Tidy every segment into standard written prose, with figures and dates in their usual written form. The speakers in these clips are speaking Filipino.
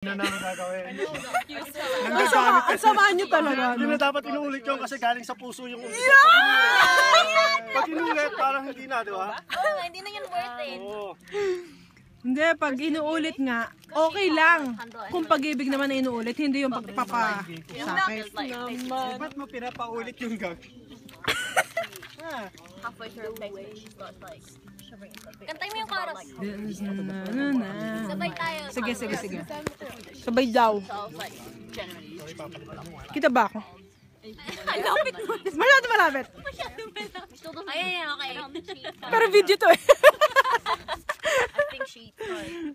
Ano na gagawin? Ang sama nyo talaga. Hindi na dapat inuulit yung kasi galing sa puso yung umpisa. Pag inuulit, parang hindi na, di ba? Oo, hindi na yan worth it. Oo. Hindi, pag inuulit nga, okay lang. Kung pag-ibig naman na inuulit, hindi yung pagpapasakit. Ba't mo pinapaulit yung gag? Halfway through the way, like, kantay mo yung chorus. Sabay tayo. Sige, sige, sige. Sabay daw. So I was like, genuinely. Kita ba ako? Lapit mo. Masyado malapit. Ay, okay. Pero video to eh. I think she tried.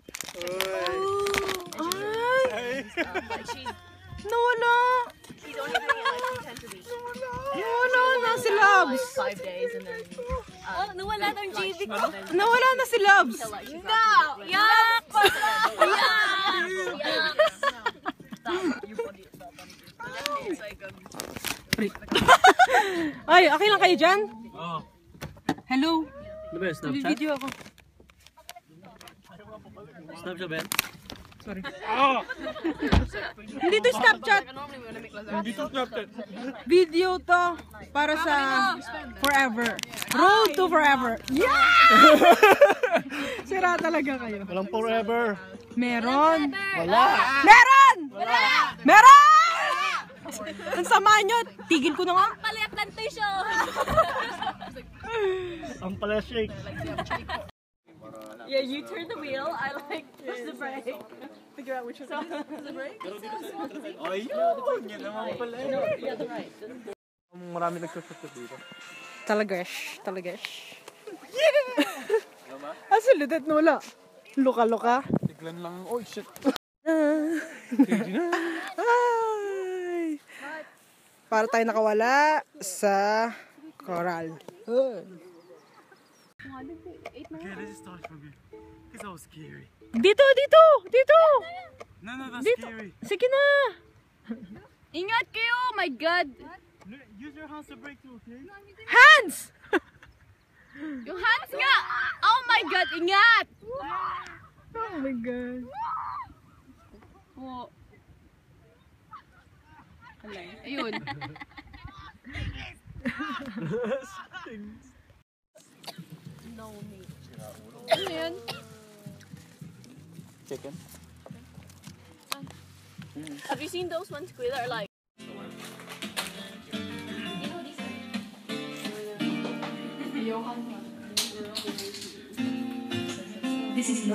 Ay, Like she's nawala. only doing it like 2 times a week. Nawala na si Loves. 5 days and then nawala ng JV ko. Nawala na si Loves. No! Yak! Ay, okay lang kayo dyan? Oo. Hello? Ano ba yung Snapchat? Video ako. Snapchat ba yan? Sorry. Hindi to Snapchat. Hindi to Snapchat. Video to para sa forever. Road to forever. Yeah! Sira talaga kayo. Walang forever. Meron. Wala. Meron! Meron! Ang sama nyo. Tigil ko na nga. Palaya plantation! Ang pala shake. Yeah, you turn the wheel, I like push the brake. Figure out which one is the brake. Ayun! Yan naman pala. Yeah, the right. Marami nagsushoot dito. Talagash. Talagash. Yeah! Asa ludat na wala? Luka-luka. Tiglan lang. Oh shit. Ay. Para tayo nakawala sa coral. Okay, let's start from here. It's so scary. Dito, dito, dito. No, that's Dito. scary. Sige na. Ingat kayo! My God! Use your hands to break through, okay? Hands! Yung hands nga! Oh my God! Ingat! Oh my God. Oh. Alay. Ayun. No meat. Ano yan? Chicken. Have you seen those ones that are like This is